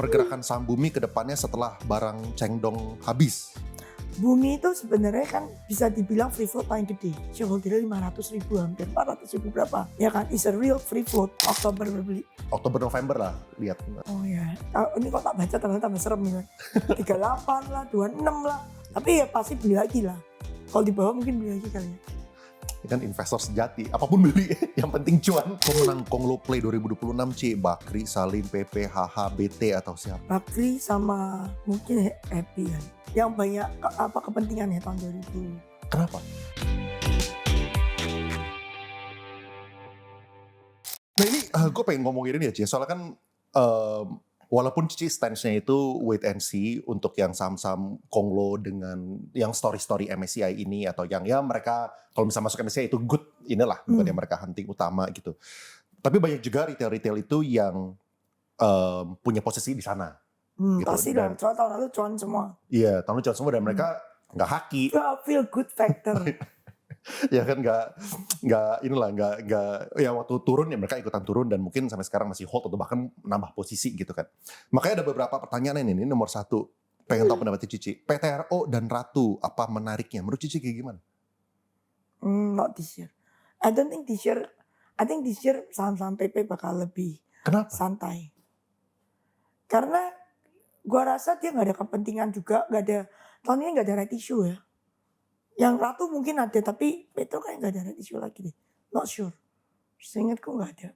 pergerakan saham Bumi ke depannya setelah barang Chengdong habis? Bumi itu sebenarnya kan bisa dibilang free float paling gede. Shareholder 500.000, hampir 400.000 berapa. Ya kan, is a real free float. Oktober berbeli. Oktober November lah, lihat. Oh ya, ini kok tak baca ternyata tambah serem ya. 38 lah, 26 lah. Tapi ya pasti beli lagi lah. Kalau di bawah mungkin beli lagi kali ya. Ini kan investor sejati, apapun beli, yang penting cuan. Pemenang Konglo Play 2026 C, Bakri, Salim, PP, HH, BT atau siapa? Bakri sama mungkin Happy ya. Yang banyak kepentingannya tahun 2000. Kenapa? Nah ini gue pengen ngomongin ini ya Ci, soalnya kan walaupun Cici stance-nya itu wait and see untuk yang saham-saham Konglo dengan yang story-story MSCI ini atau yang ya mereka kalau misalnya masuk MSCI itu good inilah bukan yang mereka hunting utama gitu. Tapi banyak juga retail-retail itu yang punya posisi di sana. Gitu. Pasti lah, soal tahun lalu cuan semua. Iya, tahun lalu cuan semua dan mereka nggak haki. Feel good factor. Ya kan nggak ya waktu turun ya mereka ikutan turun dan mungkin sampai sekarang masih hold atau bahkan nambah posisi gitu kan. Makanya ada beberapa pertanyaan ini nomor 1 pengen tahu pendapat Cici. PTRO dan Ratu apa menariknya? Menurut Cici kayak gimana? Not this year. I think this year saham-saham PP bakal lebih Kenapa? santai. Karena gua rasa dia nggak ada kepentingan juga, tahun ini nggak ada right issue ya. Yang Ratu mungkin ada, tapi Petro kayak nggak ada right issue lagi deh. Not sure. Seingatku nggak ada.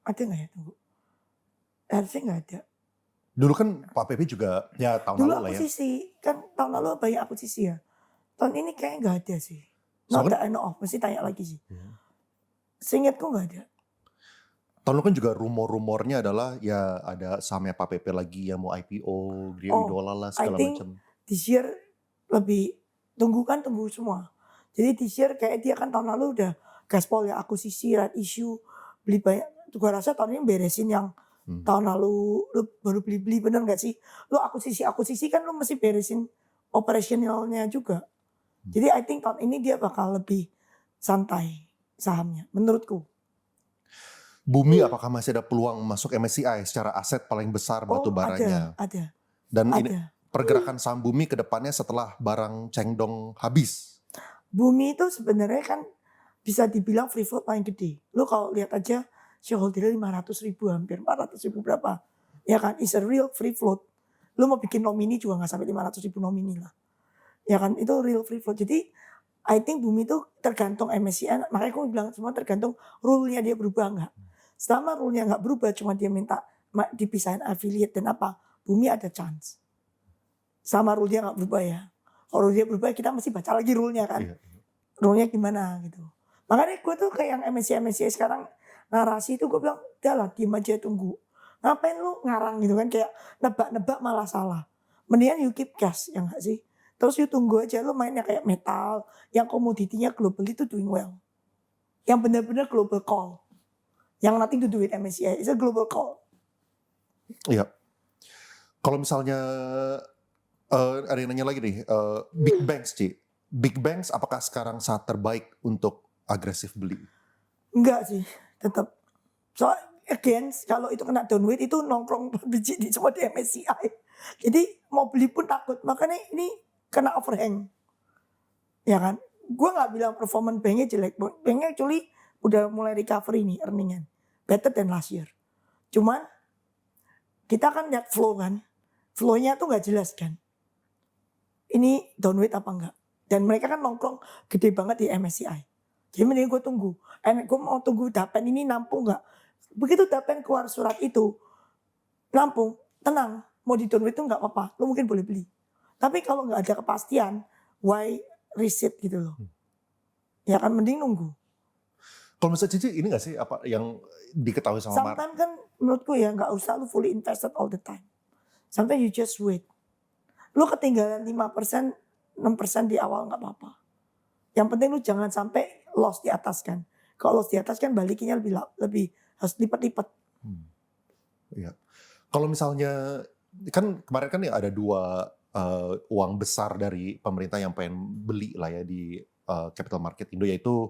Ada nggak ya, tunggu. Harusnya nggak ada. Dulu kan Pak PP juga ya tahun Dulu lalu lah ya. akuisisi, kan tahun lalu banyak akuisisi ya. Tahun ini kayaknya nggak ada sih. Not that I know of, mesti tanya lagi sih. Seingatku nggak ada. Tahun lalu kan juga rumor-rumornya adalah ya ada sahamnya Pak PP lagi yang mau IPO, dia idola lah segala macam. This year lebih tunggu semua. Jadi this year kayak dia kan tahun lalu udah gaspol ya akuisisi, right issue, beli banyak. Gua rasa tahun ini beresin yang tahun lalu lu baru beli bener gak sih? Lu akuisisi kan lu mesti beresin operasionalnya juga. Jadi I think tahun ini dia bakal lebih santai sahamnya menurutku. Bumi apakah masih ada peluang masuk MSCI secara aset paling besar batu baranya? Ada. Dan ini pergerakan saham Bumi ke depannya setelah barang Chengdong habis. Bumi itu sebenarnya kan bisa dibilang free float paling gede. Lu kalau lihat aja shareholder 500.000, hampir 400.000 berapa. Ya kan, is a real free float. Lu mau bikin nomini juga gak sampai 500.000 nomini lah. Ya kan, itu real free float. Jadi I think Bumi itu tergantung MSCI. Makanya aku bilang semua tergantung rule-nya dia berubah gak. Selama rule-nya gak berubah, cuma dia minta dipisahin affiliate dan apa, Bumi ada chance. Sama rule-nya gak berubah ya. Kalau rule-nya berubah kita mesti baca lagi rule-nya kan. Rule-nya gimana gitu. Makanya gue tuh kayak yang MSCI sekarang narasi itu gue bilang, udah lah diem aja tunggu. Ngapain lu ngarang gitu kan, kayak nebak-nebak malah salah. Mendingan you keep cash ya gak sih. Terus you tunggu aja, lu mainnya kayak metal, yang komoditinya global itu doing well. Yang benar-benar global call. Yang nothing to do with MSCI, it's a global call. Iya. Kalau misalnya ada yang nanya lagi nih, big banks Ci. Big banks apakah sekarang saat terbaik untuk agresif beli? Enggak sih, tetap. So again, kalau itu kena downweight itu nongkrong biji di semua di MSCI. Jadi mau beli pun takut, makanya ini kena overhang. Ya kan? Gue gak bilang performance banknya jelek. Banknya actually udah mulai recovery nih earningnya. Better than last year. Cuman kita kan lihat flow kan. Flow-nya tuh gak jelas kan. Ini downweight apa enggak. Dan mereka kan nongkrong gede banget di MSCI. Jadi mending gue tunggu. Gue mau tunggu Dapen ini nampung enggak. Begitu Dapen keluar surat itu. Nampung, tenang. Mau di downweight itu enggak apa-apa. Lo mungkin boleh beli. Tapi kalau enggak ada kepastian. Why risk it gitu loh. Ya kan mending nunggu. Kalau misalnya Cici ini gak sih apa yang diketahui sama Mark? Sometimes kan menurutku ya gak usah lu fully invested all the time. Sometimes you just wait. Lu ketinggalan 5%, 6% di awal gak apa-apa. Yang penting lu jangan sampai loss di atas kan. Kalau loss di atas kan balikinnya lebih harus lipat-lipat. Iya. Kalau misalnya kan kemarin kan ya ada 2 uang besar dari pemerintah yang pengen beli lah ya di capital market Indo, yaitu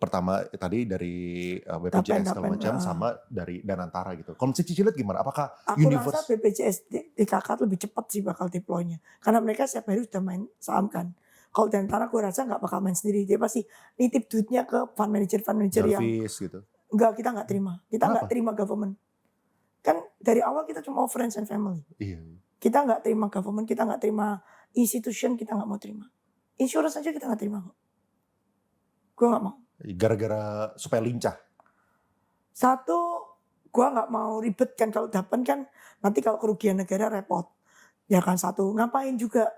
pertama tadi dari Tapen, BPJS segala tapen. macam sama dari Danantara gitu. Kalau Cici lihat gimana? Apakah Aku rasa universe BPJS DKK lebih cepat sih bakal deploy-nya. Karena mereka setiap hari sudah main saham kan. Kalau Dantara gue rasa nggak bakal main sendiri. Dia pasti nitip duitnya ke fund manager yang Jarvis gitu? enggak, kita nggak terima. Kita nggak Kenapa? terima government. Kan dari awal kita cuma friends and family. Iya. Kita nggak terima government, kita nggak terima institution, kita nggak mau terima. Insurance aja kita nggak terima kok. Gue nggak mau. Gara-gara supaya lincah. Satu, gue nggak mau ribet kan kalau dapat kan nanti kalau kerugian negara repot. Ya kan satu, ngapain juga.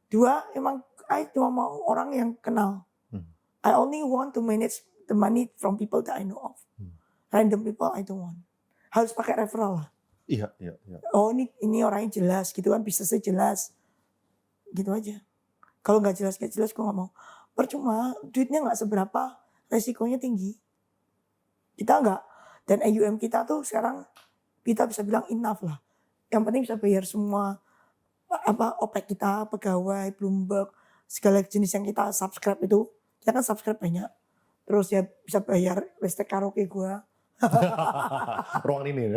Dua, emang I cuma mau orang yang kenal. I only want to manage the money from people that I know of. Random people I don't want. Harus pakai referral lah. Iya. Oh ini orangnya jelas gitu kan, bisnisnya jelas. Gitu aja. Kalau nggak jelas gue nggak mau. Percuma, duitnya nggak seberapa, resikonya tinggi. Kita nggak. Dan AUM kita tuh sekarang kita bisa bilang enough lah. Yang penting bisa bayar semua OPEC kita, pegawai, Bloomberg, segala jenis yang kita subscribe itu. Kita kan subscribe banyak. Terus ya bisa bayar listrik karaoke gua. Ruangan ini.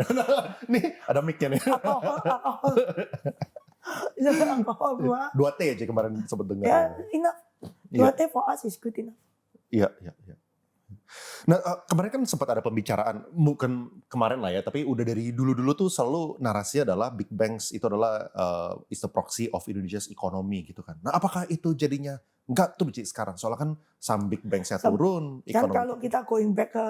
Nih ada mic-nya nih. Alkohol. Alkohol gua. 2T aja kemarin sempat dengar. Ya enough. 2T for us is good enough. Iya. Nah kemarin kan sempat ada pembicaraan, bukan kemarin lah ya, tapi udah dari dulu-dulu tuh selalu narasinya adalah Big Banks itu adalah is the proxy of Indonesia's economy gitu kan. Nah apakah itu jadinya enggak tuh Ci, sekarang? Soalnya kan saham Big Banksnya turun. Kan kalau kita going back ke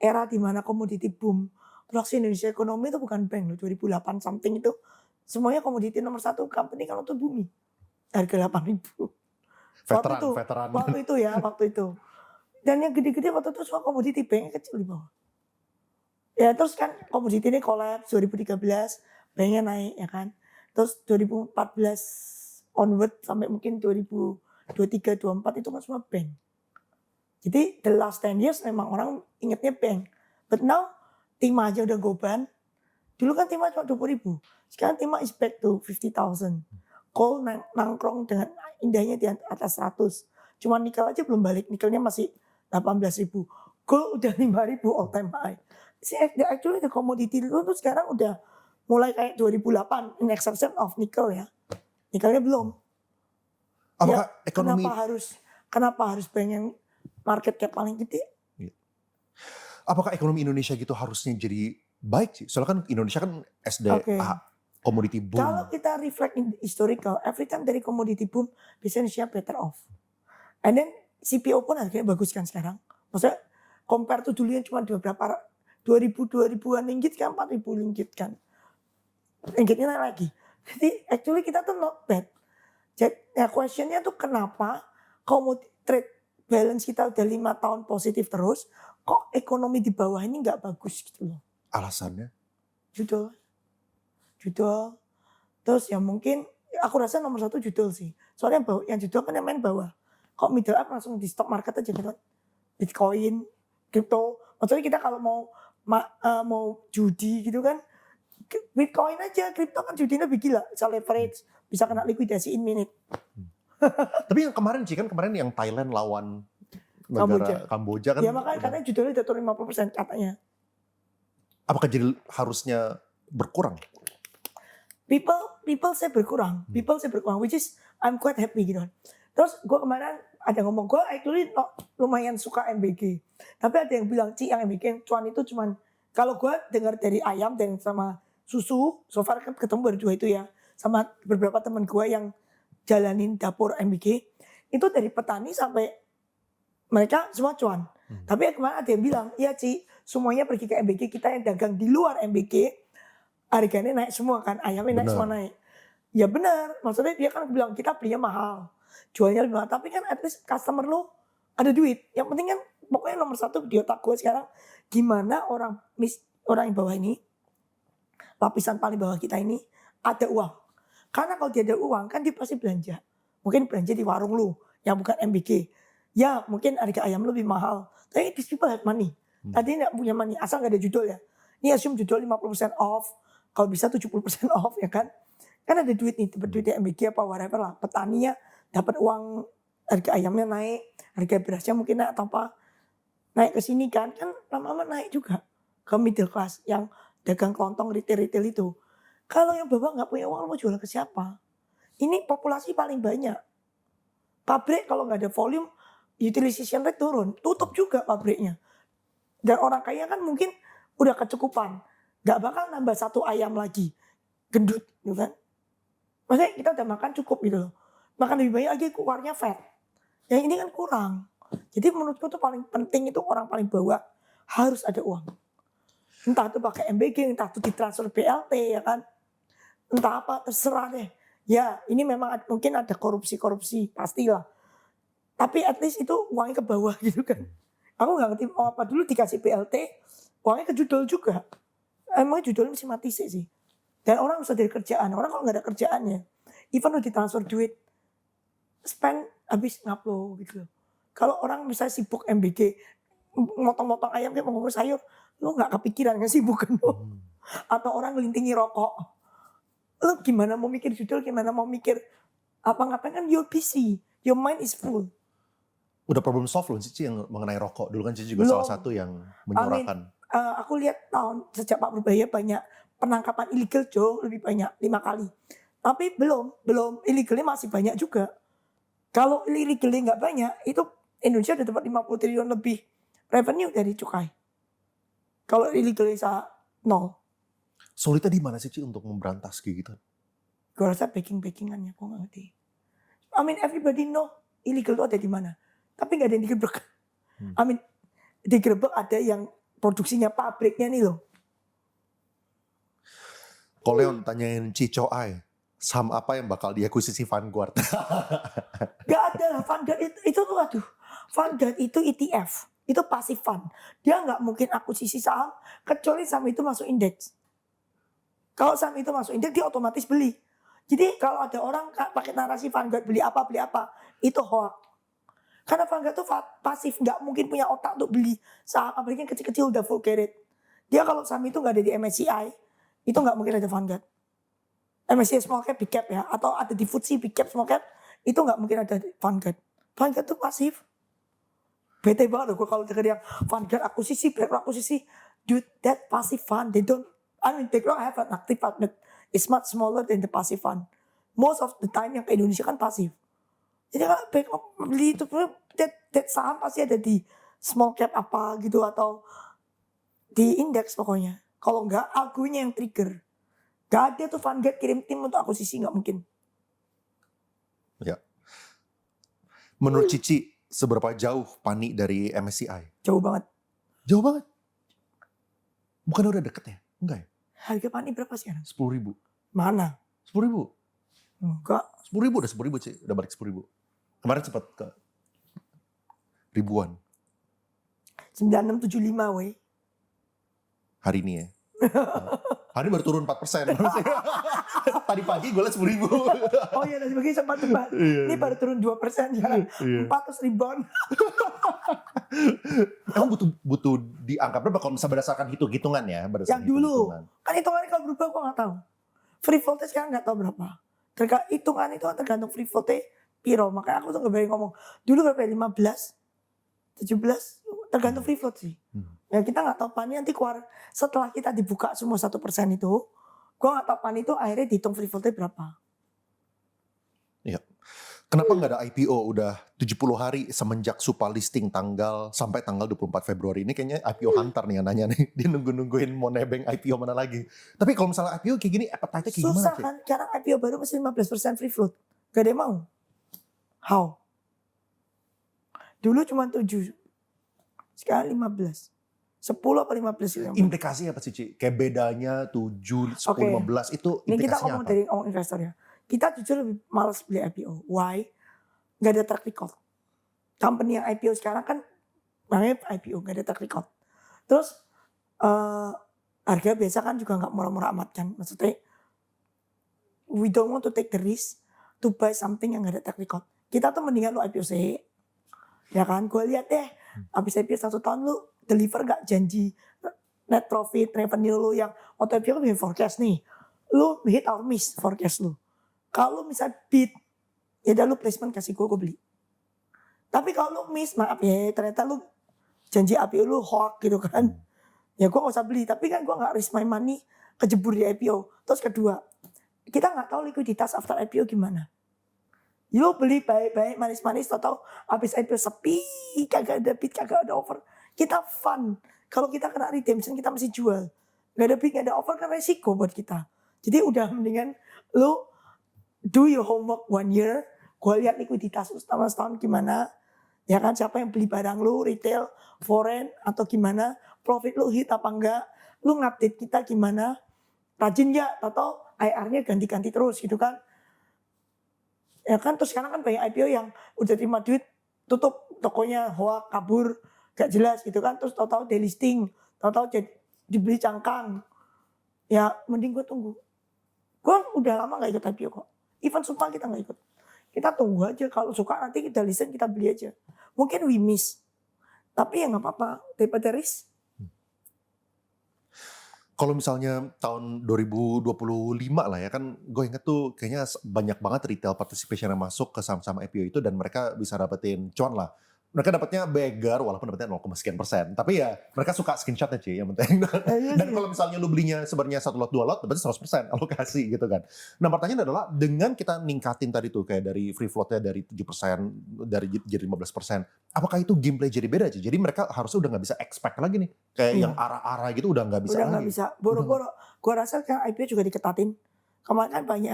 era di mana komoditi boom, proxy Indonesia ekonomi itu bukan bank loh, 2008 something itu semuanya komoditi nomor satu company kalau tuh bumi. Harga 8.000. Veteran. Waktu itu. Dan yang gede-gede waktu itu semua komoditi, banknya kecil di bawah. Ya terus kan komoditi ini collapse 2013, banknya naik ya kan. Terus 2014 onward sampai mungkin 2023-2024 itu kan semua bank. Jadi the last 10 years memang orang ingetnya bank. But now Timah aja udah goban. Dulu kan Timah cuma 20.000. Sekarang Timah is back to 50,000. Coal nangkrong dengan indahnya di atas 100. Cuma nikel aja belum balik. Nikelnya masih 18.000. Gold udah 5.000 all time high. Actually the commodity dulu tuh sekarang udah mulai kayak 2008 in exception of nickel ya. Nikelnya belum. Apakah Ya, ekonomi kenapa harus bank yang market cap paling gede? Apakah ekonomi Indonesia gitu harusnya jadi baik sih? Soalnya kan Indonesia kan SDA commodity boom. Kalau kita reflect in historical, every time dari commodity boom, biasanya Indonesia better off. And then CPO pun harganya bagus kan sekarang. Maksudnya compare to dulu yang cuma berapa 2000-an ringgit kan 4.000 ringgit kan. Ringgitnya naik lagi. Jadi actually kita tuh not bad. Jadi ya questionnya tuh kenapa trade balance kita udah 5 tahun positif terus, kok ekonomi di bawah ini nggak bagus gitu loh. Alasannya? Judul. Terus ya mungkin aku rasa nomor 1 judul sih. Soalnya yang judul kan yang main bawah. Kok middle up langsung di stock market aja gitu. Bitcoin, crypto. Maksudnya kita kalau mau judi gitu kan, Bitcoin aja, crypto kan judinya lebih gila. Bisa leverage, bisa kena likuidasi in minute. Tapi yang kemarin yang Thailand lawan negara Kamboja kan. Ya makanya katanya judulnya udah turun 50% katanya. Apakah jadi harusnya berkurang? People say berkurang. Which is I'm quite happy gitu. Terus gue kemarin ada ngomong, gue actually lumayan suka MBG. Tapi ada yang bilang, yang MBG yang cuan itu cuman, kalau gue dengar dari ayam dan sama susu, so far kan ketemu berdua itu ya, sama beberapa teman gue yang jalanin dapur MBG, itu dari petani sampai mereka semua cuan. Tapi kemarin ada yang bilang, iya Ci, semuanya pergi ke MBG, kita yang dagang di luar MBG, harganya naik semua kan, ayamnya naik semua naik. Ya benar, maksudnya dia kan bilang kita belinya mahal. Jualnya lebih mahal, tapi kan at least customer lo ada duit. Yang penting kan pokoknya nomor 1 di otak gue sekarang, gimana orang yang bawah ini, lapisan paling bawah kita ini ada uang. Karena kalau dia ada uang kan dia pasti belanja. Mungkin belanja di warung lu yang bukan MBG. Ya mungkin harga ayam lebih mahal. Tapi these people have money. Tadi nggak punya money, asal nggak ada judul ya. Ini assume judul 50% off, kalau bisa 70% off ya kan. Kan ada duit nih, dapat duit MBG apa whatever lah. Petaninya dapat uang, harga ayamnya naik, harga berasnya mungkin naik atau apa. naik ke sini kan lama-lama naik juga ke middle class yang dagang kelontong retail-retail itu. Kalau yang bawah nggak punya uang mau jual ke siapa? Ini populasi paling banyak. Pabrik kalau nggak ada volume, utilization rate turun, tutup juga pabriknya. Dan orang kaya kan mungkin udah kecukupan, nggak bakal nambah satu ayam lagi, gendut, gitu kan? Maksudnya kita udah makan cukup gitu loh. Makan lebih banyak lagi keluarnya fat. Yang ini kan kurang. Jadi menurutku tuh paling penting itu orang paling bawah harus ada uang. Entah itu pakai MBG, entah itu ditransfer BLT ya kan. Entah apa terserah deh. Ya ini memang mungkin ada korupsi-korupsi pastilah. Tapi at least itu uangnya ke bawah gitu kan. Aku gak ngerti mau apa dulu dikasih BLT, uangnya ke judul juga. Emang judulnya mesti mati sih. Dan orang harus ada kerjaan. Orang kalau gak ada kerjaannya, even udah ditransfer duit, spend habis ngupload gitu loh. Kalau orang misalnya sibuk MBG, motong-motong ayam kayak mengurus sayur, lu gak kepikiran kan sibuk kan lo. Atau orang ngelintingi rokok. Lu gimana mau mikir judul, gimana mau mikir apa-ngapain kan you're busy. Your mind is full. Udah problem solve loh Cici yang mengenai rokok. Dulu kan Cici juga Belum. salah satu yang menyuarakan. Aku lihat tahun sejak Pak Purbaya banyak penangkapan ilegal jauh lebih banyak 5 kali. Tapi belum illegalnya masih banyak juga. Kalau illegalnya nggak banyak, itu Indonesia udah dapat 50 triliun lebih revenue dari cukai. Kalau illegalnya nol. Sulitnya di mana sih Ci untuk memberantas kayak gitu? Gue rasa backing-backingannya, gue nggak ngerti. I mean everybody know illegal itu ada di mana. Tapi nggak ada yang digerebek. I mean digerebek ada yang produksinya pabriknya nih loh. Kalau Leon tanyain Cico Ai, saham apa yang bakal diakuisisi Vanguard? Gak ada lah, Vanguard itu tuh aduh. Vanguard itu ETF, itu passive fund. Dia nggak mungkin akuisisi saham kecuali saham itu masuk indeks. Kalau saham itu masuk indeks dia otomatis beli. Jadi kalau ada orang pakai narasi Vanguard beli apa, itu hoax. Karena Vanguard itu pasif, nggak mungkin punya otak untuk beli saham pabriknya kecil-kecil udah full carried. Dia kalau saham itu nggak ada di MSCI, itu nggak mungkin ada Vanguard. MSCI small cap, big cap ya, atau ada di FTSE big cap, small cap, itu nggak mungkin ada di Vanguard. Vanguard itu pasif. Bete banget gue kalau denger yang Vanguard akuisisi, BlackRock akuisisi, dude that passive fund, they don't have an active fund, but it's much smaller than the passive fund. Most of the time yang ke Indonesia kan pasif. Jadi kalau BlackRock beli itu that saham pasti ada di small cap apa gitu atau di indeks pokoknya. Kalau enggak algonya yang trigger. Gak ada tuh Vanguard kirim tim untuk akuisisi, gak mungkin. Ya. Menurut Cici, seberapa jauh Pani dari MSCI? Jauh banget. Jauh banget? Bukan udah deket ya? Enggak ya? Harga Pani berapa sekarang? 10.000. Mana? 10.000? Enggak. 10.000 udah 10.000 Ci. Udah balik 10.000. Kemarin sempat ke ribuan. 9675 weh. Hari ini ya. Hari ini baru turun 4%. Tadi pagi gue liat 10.000. Oh iya tadi pagi sempat tepat. Ini baru turun 2% ya. 400 ribuan. Emang butuh di angka berapa kalau misalnya berdasarkan hitung-hitungan ya? Yang dulu. Kan hitungannya kalau berubah gue gak tahu. Free float sekarang gak tahu berapa. Hitungan itu tergantung free float piro. Makanya aku tuh gak berani ngomong. Dulu berapa ya? 15? 17? Tergantung free float sih. Ya kita gak tahu Pani nanti keluar. Setelah kita dibuka semua 1% itu. Gue gak tahu Pani itu akhirnya dihitung free floatnya berapa. Iya. Kenapa nggak ada IPO udah 70 hari semenjak Supa listing sampai tanggal 24 Februari ini kayaknya IPO hunter nih yang nanya nih. Dia nungguin mau nebeng IPO mana lagi. Tapi kalau misalnya IPO kayak gini appetite-nya kayak gimana? Susah kan, sekarang IPO baru masih 15% free float. Gak ada yang mau. How? Dulu cuma 7. Sekarang 15. 10 apa 15 itu. Implikasinya apa sih Ci? Kayak bedanya 7, 10, 15 itu ini kita implikasinya ngomong apa? dari investor ya. Kita jujur lebih malas beli IPO. Why? Gak ada track record. Company yang IPO sekarang kan namanya IPO, gak ada track record. Terus harga biasa kan juga gak murah-murah amat kan. Maksudnya we don't want to take the risk to buy something yang gak ada track record. Kita tuh mendingan lu IPO sih. Ya kan, gue lihat deh. Abis IPO 1 tahun lu deliver gak janji net profit, revenue lu yang waktu IPO kan punya forecast nih. Lu hit or miss forecast lu. Kalau misal beat, ya udah lu placement kasih gue beli. Tapi kalau lu miss, maaf ya, ternyata lu janji IPO lu hoax gitu kan. Ya gue gak usah beli, tapi kan gue gak risk my money kejebur di IPO. Terus kedua, kita gak tahu likuiditas after IPO gimana. Lu beli baik-baik manis-manis, tau habis IPO sepi, kagak ada bid, kagak ada offer. Kita fun. Kalau kita kena redemption kita mesti jual. Gak ada bid, gak ada offer kan resiko buat kita. Jadi udah mendingan lu do your homework 1 year. Gue lihat likuiditas lu selama setahun gimana. Ya kan, siapa yang beli barang lu, retail, foreign atau gimana. Profit lu hit apa enggak. Lu ngupdate kita gimana. Rajin gak, atau IR-nya ganti-ganti terus gitu kan. Ya kan, terus sekarang kan banyak IPO yang udah terima duit, tutup tokonya, hoax, kabur, gak jelas gitu kan. Terus tahu-tahu delisting, tahu-tahu dibeli cangkang. Ya mending gue tunggu. Gue udah lama gak ikut IPO kok. Even Sumpah kita gak ikut. Kita tunggu aja, kalau suka nanti kita listen, kita beli aja. Mungkin we miss. Tapi ya gak apa-apa, daripada risk. Kalau misalnya tahun 2025 lah ya kan, gue inget tuh kayaknya banyak banget retail participation yang masuk ke saham-saham IPO itu dan mereka bisa dapetin cuan lah. Mereka dapatnya beggar walaupun dapatnya 0,sekian%. Tapi ya mereka suka screenshotnya Ci yang penting. Dan kalau misalnya lu belinya sebenarnya 1 lot 2 lot dapatnya 100% alokasi gitu kan. Nah pertanyaannya adalah dengan kita ningkatin tadi tuh kayak dari free floatnya dari 7% dari jadi 15%. Apakah itu gameplay jadi beda Ci? Jadi mereka harusnya udah gak bisa expect lagi nih. Kayak yang arah-arah gitu udah gak bisa udah lagi. Udah gak bisa. Boro-boro. Gue rasa kan IPO juga diketatin. Kemarin kan banyak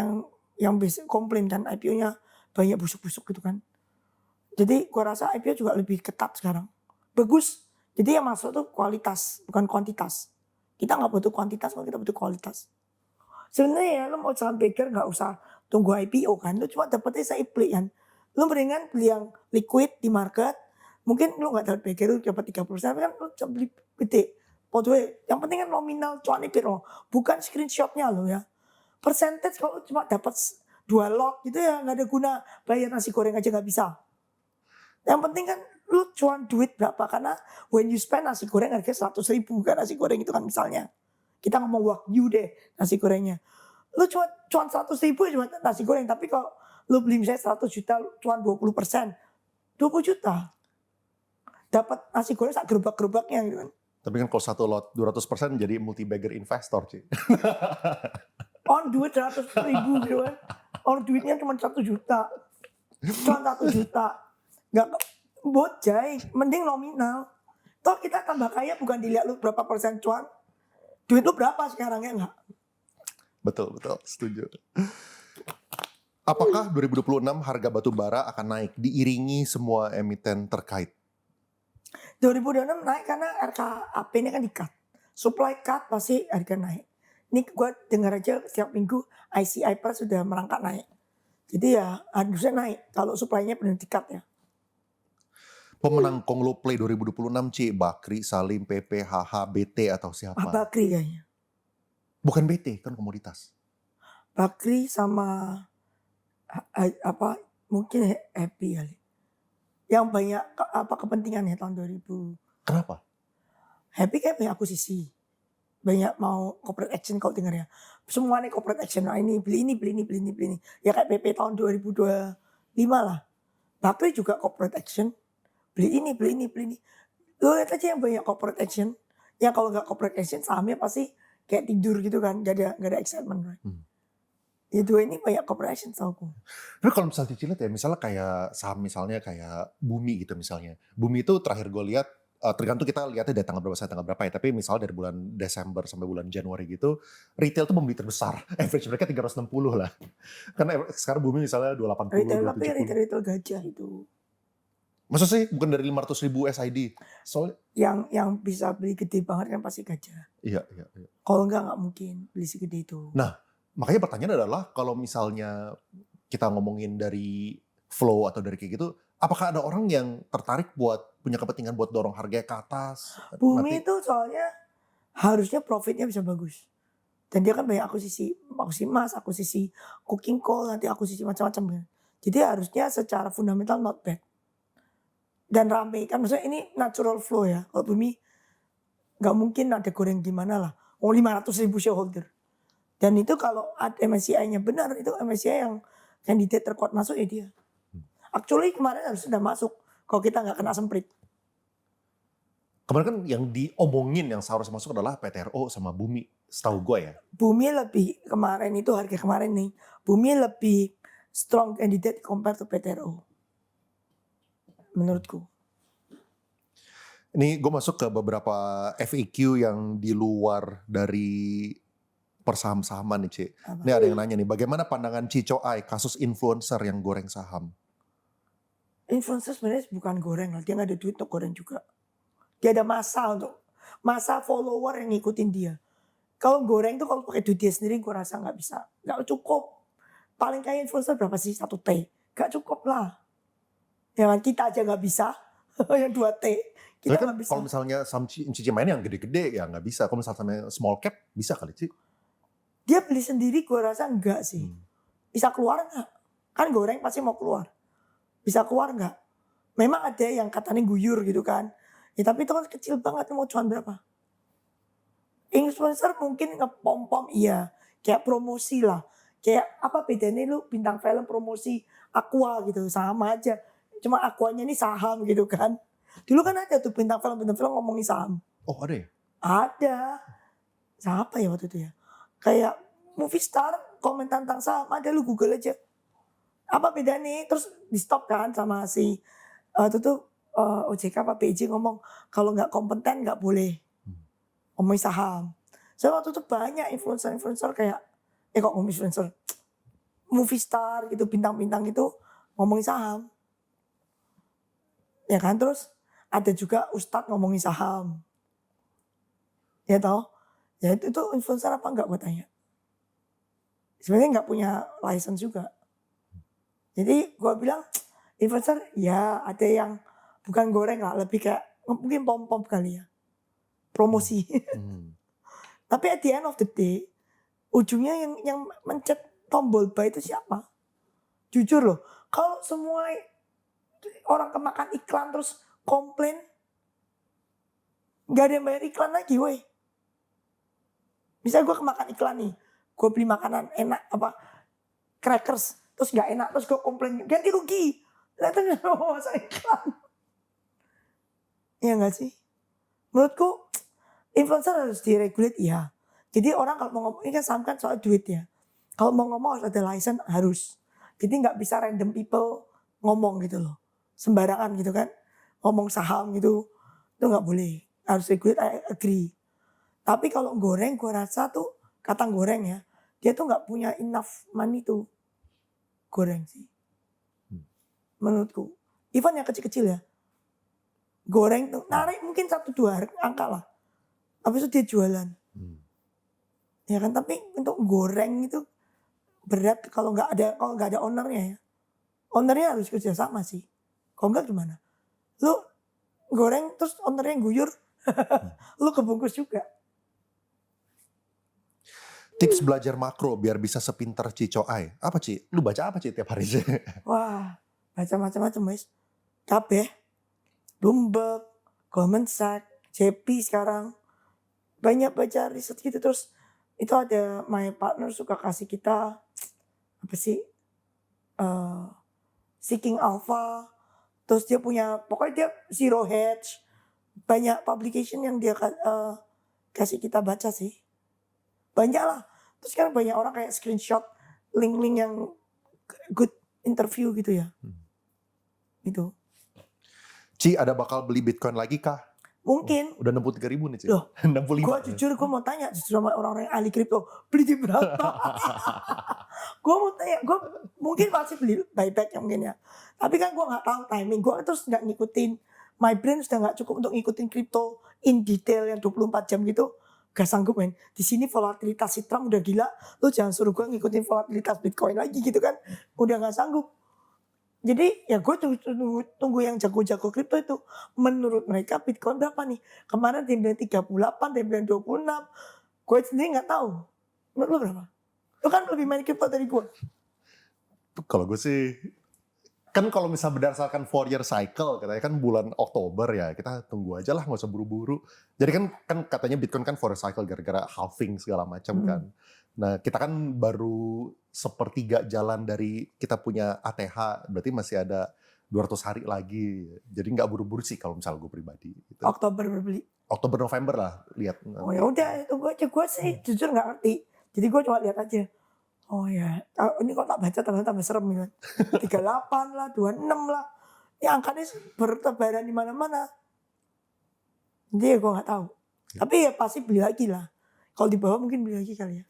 yang bisa komplain kan IPO-nya banyak busuk-busuk gitu kan. Jadi gue rasa IPO juga lebih ketat sekarang. Bagus. Jadi yang masuk tuh kualitas, bukan kuantitas. Kita gak butuh kuantitas, kalau kita butuh kualitas. Sebenarnya ya lo mau saham beggar gak usah tunggu IPO kan. Lo cuma dapetnya seiplik kan. Lo mendingan beli yang liquid di market. Mungkin lo gak dapat beggar, lo dapat 30%. Tapi kan lo bisa beli gede. Pokoknya yang penting kan nominal cuannya piro. Bukan screenshotnya lo ya. Percentage kalau cuma dapat 2 lot gitu ya gak ada guna. Bayar nasi goreng aja gak bisa. Yang penting kan lu cuan duit berapa. Karena when you spend nasi goreng harganya 100 ribu kan nasi goreng itu kan misalnya. Kita ngomong wagyu deh nasi gorengnya. Lu cuan 100 ribu cuma nasi goreng. Tapi kalau lu beli misalnya 100 juta cuan 20%. 20 juta. Dapat nasi goreng sak gerobak-gerobaknya gitu kan. Tapi kan kalau 1 lot 200% jadi multi-bagger investor Ci. On duit 100 ribu gitu kan. On duitnya cuma 1 juta. Cuan 1 juta. Gak bocai, mending nominal. Toh kita tambah kaya bukan dilihat lu berapa persen cuan. Duit lu berapa sekarang ya enggak? Betul, setuju. Apakah 2026 harga batu bara akan naik diiringi semua emiten terkait? 2026 naik karena RKAP ini kan di-cut. Supply cut pasti harga naik. Ini gue dengar aja setiap minggu ICI Price sudah merangkak naik. Jadi ya harusnya naik kalau supply-nya benar di-cut ya. Pemenang Konglo Play 2026 Ci, Bakri, Salim, PP, HH, BT atau siapa? Bakri kayaknya. Bukan BT, kan komoditas. Bakri sama apa mungkin Happy kali. Yang banyak kepentingannya tahun 2000. Kenapa? Happy kayak banyak akuisisi. Banyak mau corporate action kalau dengar ya. Semuanya corporate action. Nah ini beli ini. Ya kayak PP tahun 2025 lah. Bakri juga corporate action. Beli ini. Lo lihat aja yang banyak corporate action. Yang kalau nggak corporate action sahamnya pasti kayak tidur gitu kan. Gak ada excitement. Right? Ya dua ini banyak corporate action sahamku. Tapi kalau misalnya dicilin ya, misalnya kayak saham misalnya kayak Bumi gitu misalnya. Bumi itu terakhir gue lihat, tergantung kita lihatnya dari tanggal berapa ya. Tapi misalnya dari bulan Desember sampai bulan Januari gitu, retail tuh pembeli terbesar. Average mereka 360 lah. Karena sekarang Bumi misalnya 280, Retail, tapi 270. retail gajah itu. Masa sih bukan dari 500.000 SID? Soalnya yang bisa beli gede banget kan pasti gajah. Iya. Kalau enggak mungkin beli segede itu. Nah, makanya pertanyaan adalah kalau misalnya kita ngomongin dari flow atau dari kayak gitu, apakah ada orang yang tertarik buat punya kepentingan buat dorong harganya ke atas? Bumi itu soalnya harusnya profitnya bisa bagus. Dan dia kan banyak akuisisi emas, akuisisi cooking coal, nanti akuisisi macam-macam kan. Jadi harusnya secara fundamental not bad. Dan rame kan, maksudnya ini natural flow ya. Kalau Bumi gak mungkin ada goreng gimana lah. 500.000 shareholder. Dan itu kalau MSCI-nya benar, itu MSCI yang kandidat terkuat masuk ya dia. Actually kemarin harus sudah masuk kalau kita nggak kena semprit. Kemarin kan yang diomongin yang seharusnya masuk adalah PTRO sama Bumi, setahu gue ya. Bumi lebih kemarin itu harga kemarin nih, Bumi lebih strong candidate compared to PTRO. Menurutku. Ini gue masuk ke beberapa FAQ yang di luar dari persaham-sahaman nih, Ci. Apa? Ini ada yang nanya nih, bagaimana pandangan Cico Ai kasus influencer yang goreng saham? Influencer sebenarnya bukan goreng lah, dia nggak ada duit untuk goreng juga. Dia ada masa follower yang ngikutin dia. Kalau goreng tuh kalau pakai duit dia sendiri gue rasa nggak bisa, nggak cukup. Paling kaya influencer berapa sih 1 T? Gak cukup lah. Ya kan kita aja nggak bisa, yang 2 T. Kita Tapi kan nggak bisa. kalau misalnya saham Cici main yang gede-gede ya nggak bisa. Kalau misalnya small cap bisa kali, Ci. Dia beli sendiri gue rasa enggak sih. Bisa keluar nggak? Kan goreng pasti mau keluar. Bisa keluar nggak? Memang ada yang katanya guyur gitu kan. Ya tapi itu kan kecil banget, mau cuan berapa? Influencer mungkin ngepom-pom iya. Kayak promosi lah. Kayak apa bedanya lu bintang film promosi Aqua gitu. Sama aja. Cuma Aquanya ini saham gitu kan. Dulu kan ada tuh bintang film ngomongin saham. Oh ada ya? Ada. Siapa ya waktu itu ya? Kayak movie star komen tentang saham. Ada lu Google aja. Apa beda nih? Terus di stop kan sama si itu tuh OJK apa PJ ngomong kalau nggak kompeten nggak boleh ngomongin saham. Saya waktu itu banyak influencer kayak kok ngomongin influencer, movie star gitu bintang-bintang itu ngomongin saham. Ya kan terus ada juga ustadz ngomongin saham. Ya toh? Ya itu influencer apa enggak gue tanya. Sebenarnya nggak punya license juga. Jadi gue bilang influencer ya ada yang bukan goreng lah, lebih kayak mungkin pom-pom kali ya. Promosi. Tapi at the end of the day, ujungnya yang mencet tombol buy itu siapa? Jujur loh, kalau semua orang kemakan iklan terus komplain, nggak ada yang bayar iklan lagi, woi. Misalnya gue kemakan iklan nih, gue beli makanan enak apa crackers, terus nggak enak, terus gue komplain, ganti rugi. Ternyata nggak mau masa iklan. Iya nggak sih? Menurutku influencer harus diregulate ya. Jadi orang kalau mau ngomong, ini kan saham kan soal duit ya. Kalau mau ngomong harus ada license, harus. Jadi nggak bisa random people ngomong gitu loh. Sembarangan gitu kan. Ngomong saham gitu, itu nggak boleh. Harus regulate, I agree. Tapi kalau goreng, gue rasa tuh, kata goreng ya, dia tuh nggak punya enough money tuh goreng sih. Menurutku. Even yang kecil-kecil ya. Goreng tuh, narik mungkin 1-2 angka lah. Habis itu dia jualan. Ya kan, tapi untuk goreng itu berat kalau nggak ada ownernya ya. Ownernya harus kerja sama sih. Kalau nggak gimana? Lu goreng terus ownernya guyur, lu kebungkus juga. Tips belajar makro biar bisa sepinter Cico Ai. Apa Ci? Lu baca apa Ci tiap hari sih? Wah, baca macam-macam guys. Kabeh, Bloomberg, Goldman Sachs, JP sekarang. Banyak baca riset gitu terus itu ada my partner suka kasih kita apa sih Seeking Alpha, terus dia punya pokoknya dia zero hedge, banyak publication yang dia kasih kita baca sih, banyak lah. Terus kan banyak orang kayak screenshot link-link yang good interview gitu ya, gitu. Ci ada bakal beli Bitcoin lagi kah? Mungkin. Udah 63.000 nih Ci. Loh, 65. gue jujur gue mau tanya justru sama orang-orang yang ahli kripto, beli di berapa? Gue mau tanya, gue mungkin masih beli buyback ya mungkin ya. Tapi kan gue nggak tahu timing, gue terus nggak ngikutin, my brain sudah nggak cukup untuk ngikutin kripto in detail yang 24 jam gitu. Gak sanggup men. Di sini volatilitas si Trump udah gila, lu jangan suruh gue ngikutin volatilitas Bitcoin lagi gitu kan. Udah gak sanggup. Jadi ya gue tunggu yang jago-jago kripto itu. Menurut mereka Bitcoin berapa nih? Kemarin dia bilang 38, dia bilang 26. Gue sendiri gak tahu. Menurut lu berapa? Lu kan lebih main kripto dari gue. Kalau gue sih, kan kalau misal berdasarkan 4-year cycle, katanya kan bulan Oktober ya, kita tunggu aja lah, gak usah buru-buru. Jadi kan katanya Bitcoin kan 4-year cycle gara-gara halving segala macam kan. Nah kita kan baru 1/3 jalan dari kita punya ATH, berarti masih ada 200 hari lagi. Jadi nggak buru-buru sih kalau misalnya gue pribadi. Gitu. Oktober berbeli. Oktober November lah lihat. Oh ya udah, tunggu aja. Gue sih jujur nggak ngerti. Jadi gue cuma lihat aja. Oh ya, ini kok tak baca ternyata tambah serem kan. 38 lah, 26 lah. Ini angkanya bertebaran di mana-mana. Jadi ya gue nggak tahu. Tapi ya pasti beli lagi lah. Kalau di bawah mungkin beli lagi kali ya.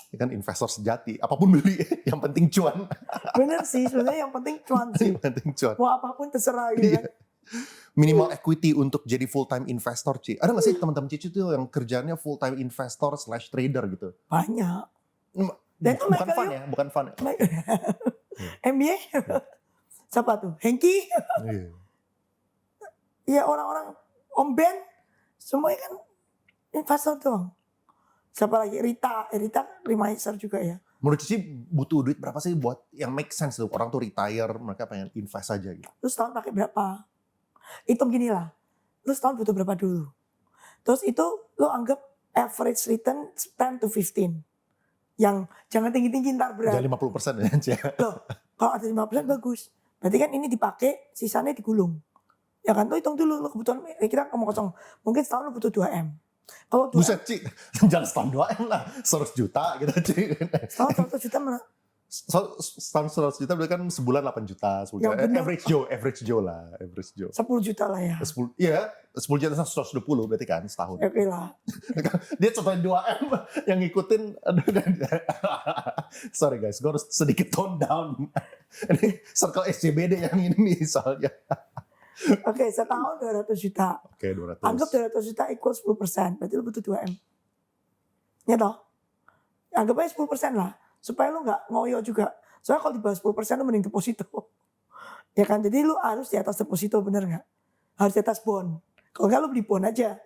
Ini kan investor sejati, apapun beli, yang penting cuan. Bener sih, sebenarnya yang penting cuan sih. Yang penting cuan. Mau apapun terserah gitu Iya. kan. Minimal equity untuk jadi full time investor, Ci. Ada nggak sih teman-teman Cici tuh yang kerjanya full time investor / trader gitu? Banyak. Hmm, Dan itu bukan Michael fun ya, bukan fun. MBA? Siapa tuh? Hengki? Iya. Ya orang-orang Om Ben, semuanya kan investor doang. Siapa lagi? Rita remiser juga ya. Menurut Cici butuh duit berapa sih buat yang make sense tuh? Orang tuh retire, mereka pengen invest aja gitu. Lu setahun pakai berapa? Hitung gini lah. Lu setahun butuh berapa dulu? Terus itu lu anggap average return 10 to 15. Yang jangan tinggi-tinggi ntar berat. Jadi 50% ya, Ci. Loh, kalau ada 5% bagus. Berarti kan ini dipakai, sisanya digulung. Ya kan, tuh hitung dulu lu kebutuhan, kita ngomong kosong. Mungkin setahun lu butuh 2M. Kalau 2M, Buset, Ci. Jangan setahun 2M lah. 100 juta gitu, Ci. setahun 100 juta mana? Setahun 100 juta berarti kan sebulan 8 juta. 10 Ya juta. bener. Average Joe lah. Average Joe. 10 juta lah ya. 10, iya, 10 juta 120 berarti kan setahun. Oke lah. Dia contohin 2M yang ngikutin. Sorry guys, gue harus sedikit tone down. Ini circle SCBD yang ini nih soalnya. Oke, setahun 200 juta. Oke, 200. Anggap 200 juta equal 10%. Berarti lu butuh 2M. Ya toh? Anggap aja 10% lah. Supaya lu gak ngoyo juga. Soalnya kalau di bawah 10% lu mending deposito. Ya kan? Jadi lu harus di atas deposito, bener gak? Harus di atas bond. Kalau enggak lu beli bond aja.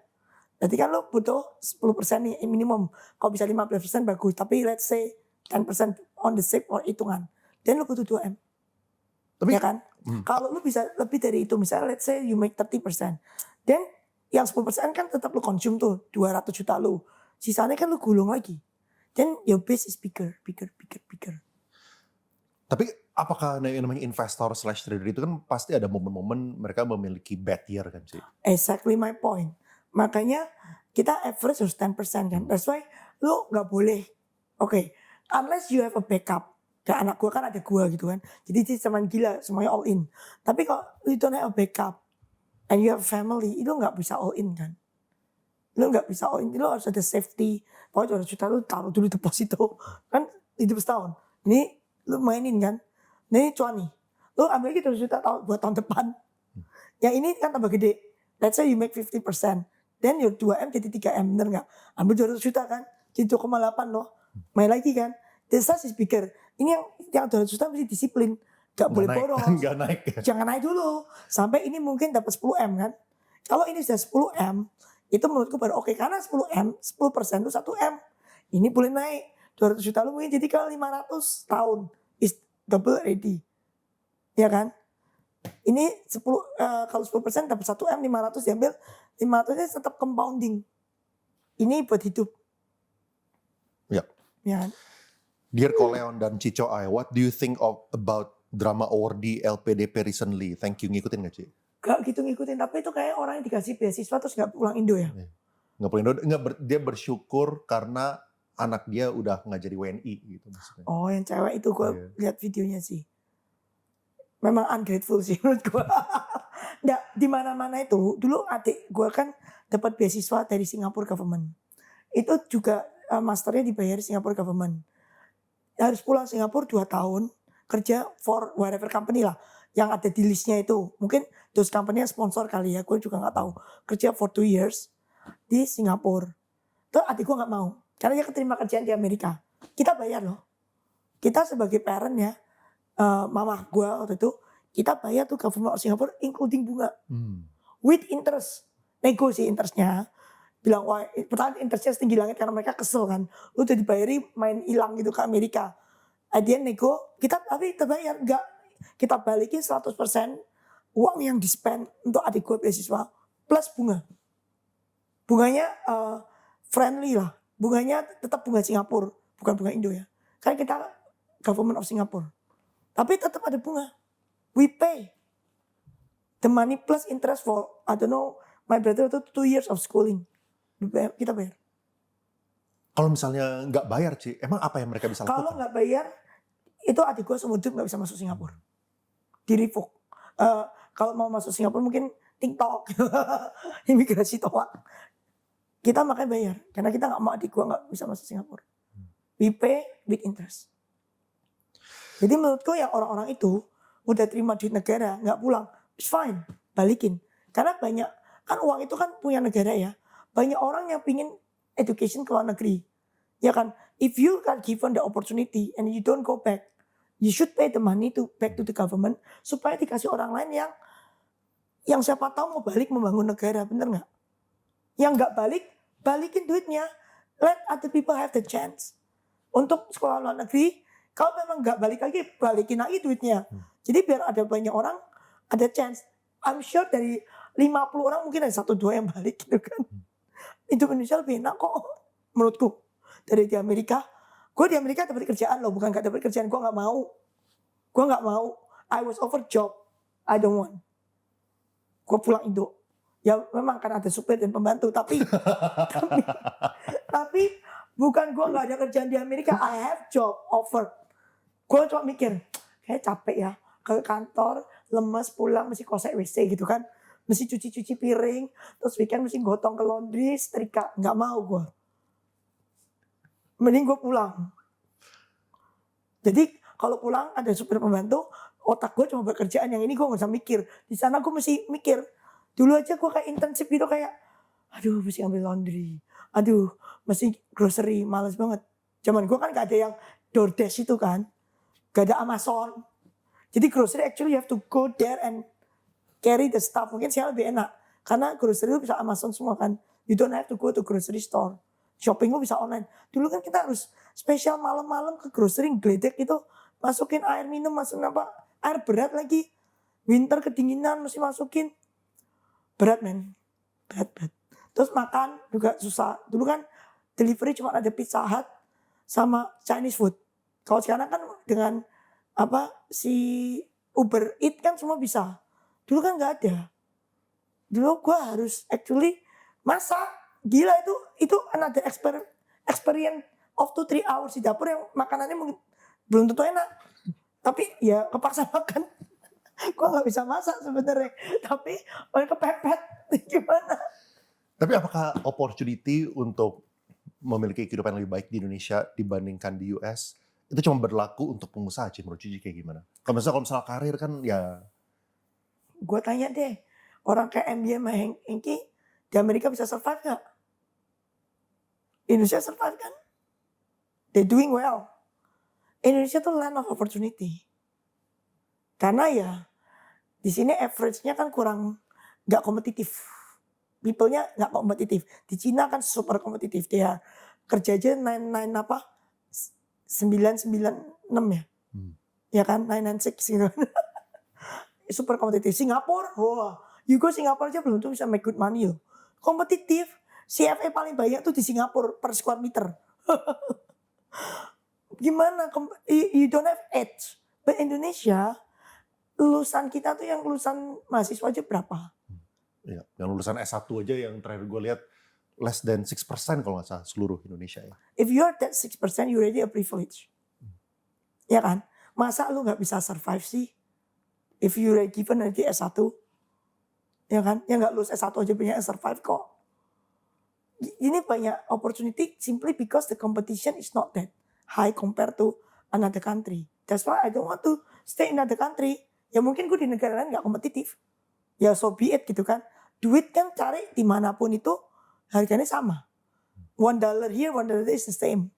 Berarti kan lu butuh 10% nih minimum. Kalau bisa 15% bagus. Tapi let's say 10% on the safe or hitungan. Dan lu butuh 2M. Tapi Ya kan? Kalau lu bisa lebih dari itu, misalnya let's say you make 30%. Dan yang 10% kan tetap lu konsum tuh, 200 juta lu. Sisanya kan lu gulung lagi. Then your base is bigger. Tapi apakah yang namanya investor / trader itu kan pasti ada momen-momen mereka memiliki bad year kan sih? Exactly my point. Makanya kita average harus 10% kan. That's why lu gak boleh. Oke, unless you have a backup. Kayak anak gue kan ada gue gitu kan. Jadi dia cuman gila, semuanya all in. Tapi kalau you don't have a backup and you have family, itu gak bisa all in kan. Lu gak bisa all in, lu harus ada safety. Pokoknya 200 juta lu taruh dulu deposito. Kan hidup setahun. Ini lu mainin kan. Nah ini cuan nih. Lu ambil aja 200 juta buat tahun depan. Yang ini kan tambah gede. Let's say you make 50%. Then your 2M jadi 3M, bener gak? Ambil 200 juta kan. Jadi 2,8 loh. Main lagi kan. The size is bigger. Ini yang 200 juta mesti disiplin. Gak boleh boros. Gak naik. Jangan naik dulu. Sampai ini mungkin dapat 10M kan. Kalau ini sudah 10M, itu menurutku baru oke. Karena 10M, 10% itu 1M. Ini boleh naik. 200 juta lu mungkin jadi kalau 500 tahun. Is double ready. Ya kan? Ini 10, kalau 10% dapat 1M, 500 diambil. 500-nya tetap compounding. Ini buat hidup. Ya. Ya kan? Dear Koleon dan Cico Ai, what do you think about drama awardee LPDP recently? Thank you, ngikutin gak Ci? Gak gitu ngikutin, tapi itu kayak orang yang dikasih beasiswa terus gak pulang Indo ya. Nggak pulang Indo, dia bersyukur karena anak dia udah nggak jadi WNI gitu maksudnya. Oh yang cewek itu gue Iya. lihat videonya sih. Memang ungrateful sih menurut gue. Nggak, di mana-mana itu, dulu adik gue kan dapat beasiswa dari Singapore government. Itu juga masternya dibayar Singapore government. Harus pulang Singapura 2 tahun, kerja for whatever company lah. Yang ada di listnya itu. Mungkin those company sponsor kali ya, gue juga gak tahu. Kerja for 2 years di Singapura. Terus adik gue gak mau. Karena dia keterima kerjaan di Amerika. Kita bayar loh. Kita sebagai parent ya, mama gue waktu itu, kita bayar tuh government of Singapore including bunga. With interest. Nego sih interestnya. Bilang, wah pertanyaan interestnya setinggi langit karena mereka kesel kan. Lu udah dibayari main hilang gitu ke Amerika. Dia nego, kita tapi terbayar. Enggak, kita balikin 100% uang yang di-spend untuk adik gue beasiswa. Plus bunga. Bunganya friendly lah. Bunganya tetap bunga Singapura. Bukan bunga Indo ya. Karena kita government of Singapore. Tapi tetap ada bunga. We pay. The money plus interest for, I don't know, my brother itu 2 years of schooling. Kita bayar. Kalau misalnya nggak bayar, Ci, emang apa yang mereka bisa Kalau lakukan? nggak bayar, itu adik gue seumur hidup nggak bisa masuk Singapura. Di revoke. Kalau mau masuk Singapura mungkin TikTok, imigrasi tolak. Kita makanya bayar, karena kita nggak mau adik gue nggak bisa masuk Singapura. We pay with interest. Jadi menurutku yang orang-orang itu udah terima duit negara, nggak pulang, it's fine, balikin. Karena banyak, kan uang itu kan punya negara ya. Banyak orang yang pingin education ke luar negeri. Ya kan, if you got given the opportunity and you don't go back, you should pay the money back to the government supaya dikasih orang lain yang siapa tahu mau balik membangun negara, bener nggak? Yang nggak balik, balikin duitnya. Let other people have the chance. Untuk sekolah luar negeri, kalau memang nggak balik lagi, balikin lagi duitnya. Jadi biar ada banyak orang, ada chance. I'm sure dari 50 orang mungkin ada 1-2 yang balik gitu kan. Itu Indonesia lebih enak kok, menurutku. Dari di Amerika, gue di Amerika dapat kerjaan loh, bukan gak dapat kerjaan, gue gak mau. Gue gak mau, I was offered job, I don't want. Gue pulang Indo. Ya memang kan ada supir dan pembantu, tapi bukan gue gak ada kerjaan di Amerika, I have job offer. Gue cuma mikir, kayak capek ya, ke kantor, lemes, pulang, mesti kosek WC gitu kan. Mesti cuci-cuci piring, terus weekend mesti gotong ke laundry, setrika. Gak mau gue. Mending gue pulang. Jadi kalau pulang ada supir pembantu, otak gue cuma bekerjaan, yang ini gue gak usah mikir. Di sana gue mesti mikir. Dulu aja gue kayak intensif gitu, kayak aduh mesti ambil laundry, aduh mesti grocery, males banget. Zaman gue kan gak ada yang DoorDash itu kan, gak ada Amazon. Jadi grocery actually you have to go there and carry the stuff. Mungkin sih lebih enak, karena grocery lu bisa Amazon semua kan. You don't have to go to grocery store. Shopping lu bisa online. Dulu kan kita harus spesial malam-malam ke grocery, geledek itu, masukin air minum, masukin apa, air berat lagi. Winter kedinginan mesti masukin. Berat men, berat. Terus makan juga susah. Dulu kan delivery cuma ada Pizza Hut sama Chinese food. Kalau sekarang kan dengan si Uber Eats kan semua bisa. Dulu kan nggak ada. Dulu gue harus actually masak. Gila itu another experience of 2-3 hours di dapur yang makanannya mungkin belum tentu enak. Tapi ya kepaksa makan. Gue gak bisa masak sebenarnya. Tapi kepepet. Gimana? Tapi apakah opportunity untuk memiliki kehidupan lebih baik di Indonesia dibandingkan di US itu cuma berlaku untuk pengusaha, Ci? Menurut Cici kayak gimana? Kalau misalnya karir kan ya. Gue tanya deh, orang kayak MBA sama Hengki di Amerika bisa survive gak? Indonesia survive kan? They doing well. Indonesia tuh land of opportunity. Karena ya di sini average-nya kan kurang, nggak kompetitif. People-nya nggak kompetitif. Di Cina kan super kompetitif. Dia kerja aja 996 ya. Ya kan 996 gitu. Super kompetitif. Singapura, wah, you go Singapura aja belum tuh bisa make good money loh. Kompetitif. CFA paling banyak tuh di Singapura per square meter. Gimana? You don't have edge. But Indonesia, lulusan kita tuh yang lulusan mahasiswa aja berapa? Ya, yang lulusan S1 aja yang terakhir gue lihat less than 6% kalau nggak salah seluruh Indonesia ya. If you are that 6%, you already a privilege. Ya kan? Masa lu nggak bisa survive sih? If you already given nanti S1, ya kan? Yang nggak lulus S1 aja banyak yang survive kok. Ini banyak opportunity simply because the competition is not that high compared to another country. That's why I don't want to stay in another country. Ya mungkin gue di negara lain gak kompetitif. Ya so be it gitu kan. Duit kan cari dimanapun itu harganya sama. $1 here, $1 there is the same.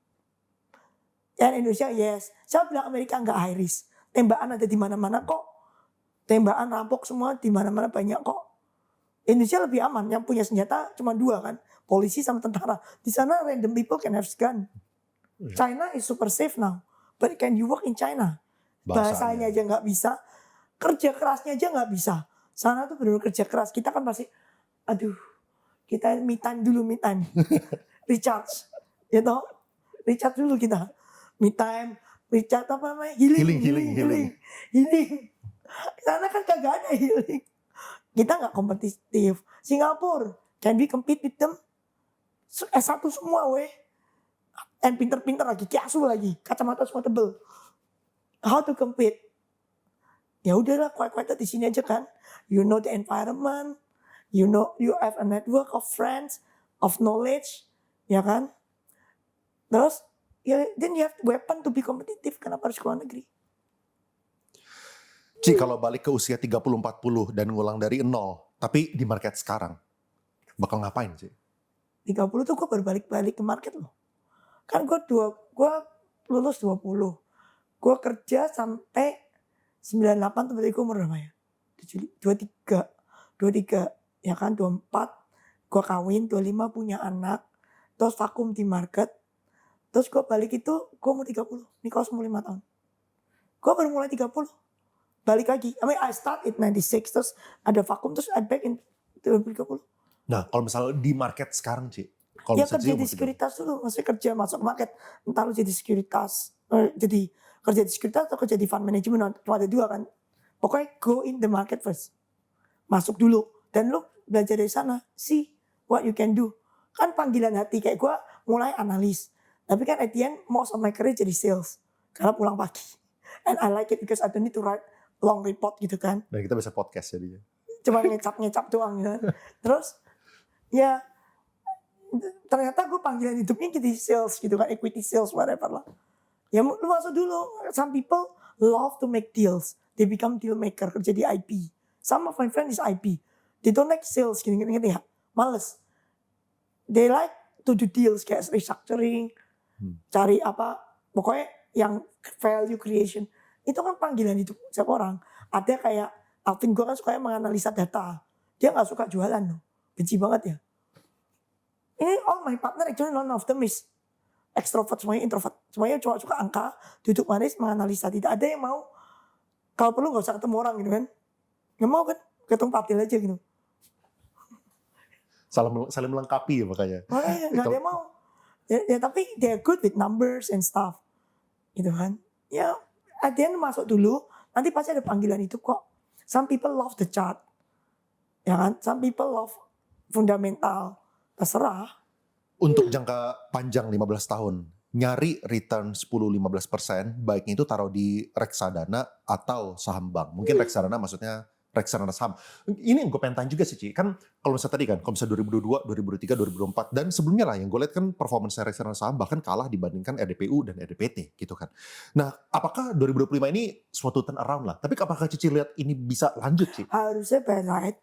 Dan Indonesia yes. Saya bilang Amerika gak high risk. Tembakan ada di mana-mana kok. Tembakan rampok semua di mana-mana banyak kok. Indonesia lebih aman. Yang punya senjata cuma 2 kan. Polisi sama tentara. Di sana random people can have gun. China is super safe now. But can you work in China? Bahasanya aja gak bisa. Kerja kerasnya aja gak bisa. Sana tuh benar-benar kerja keras. Kita kan masih, aduh, kita me time dulu, me time. Recharge. You know? Recharge dulu kita. Me time, recharge apa namanya? Healing. Sana kan kagak ada healing. Kita nggak kompetitif. Singapura, can we compete with them? S1 semua weh. And pinter-pinter lagi, kiasu lagi, kacamata semua tebel. How to compete? Ya udahlah, quiet-quiet di sini aja kan. You know the environment, you know you have a network of friends, of knowledge, ya kan. Terus, ya then you have weapon to be competitive. Kenapa harus ke luar negeri? Ci, kalau balik ke usia 30-40 dan ngulang dari nol, tapi di market sekarang, bakal ngapain sih? 30 tuh gue berbalik-balik ke market loh. Kan gue lulus 20. Gue kerja sampai 98 tuh berarti gue umur berapa ya? 23. Ya kan 24. Gue kawin, 25 punya anak. Terus vakum di market. Terus gue balik itu gue umur 30. Ini kalau semua 5 tahun. Gue baru mulai 30. Balik lagi. I start at 96. Terus ada vakum. Terus I back in 2030. Nah, kalau misalnya di market sekarang, Ci. Kalau Ya misalnya kerja Ci di umur 30. sekuritas dulu. Maksudnya kerja masuk market. Entah lu jadi sekuritas. Jadi kerja di sekuritas atau kerja di fund management. Cuma ada dua kan. Pokoknya go in the market first. Masuk dulu. Dan lu belajar dari sana. See what you can do. Kan panggilan hati. Kayak gue mulai analis. Tapi kan at the end most of my career jadi sales. Karena pulang pagi. And I like it because I don't need to write long report gitu kan. Dan kita bisa podcast jadinya. Cuma ngecap-ngecap doang gitu kan. Terus ya ternyata gue panggilan hidupnya jadi sales gitu kan. Equity sales whatever lah. Ya lu masuk dulu. Some people love to make deals. They become deal maker kerja di IP. Some of my friends is IP. They don't like sales gini-gini ya. Males. They like to do deals kayak restructuring. Cari apa. Pokoknya yang value creation. Itu kan panggilan hidup setiap orang. Ada kayak Alvin gue kan suka menganalisa data. Dia gak suka jualan loh. Benci banget ya. Ini all my partner actually none of them is extrovert, semuanya introvert. Semuanya cuma suka angka, duduk manis, menganalisa. Tidak ada yang mau, kalau perlu gak usah ketemu orang gitu kan. Gak mau kan, ketemu patil aja gitu. Saling melengkapi ya makanya. Makanya gak ada yang mau. Ya tapi they're good with numbers and stuff. Gitu kan. Ya at the end masuk dulu, nanti pasti ada panggilan itu kok. Some people love the chart. Ya kan, some people love fundamental. Terserah. Untuk jangka panjang 15 tahun, nyari return 10-15%, baiknya itu taruh di reksadana atau saham bank. Mungkin reksadana maksudnya reksadana saham. Ini yang gue pengen tanya juga sih, Ci. Kan kalau misalnya tadi kan, kalau misalnya 2022, 2023, 2024, dan sebelumnya lah yang gue lihat kan performance reksadana saham bahkan kalah dibandingkan RDPU dan RDPT gitu kan. Nah, apakah 2025 ini suatu turn around lah? Tapi apakah Cici lihat ini bisa lanjut, Ci? Harusnya Barrett.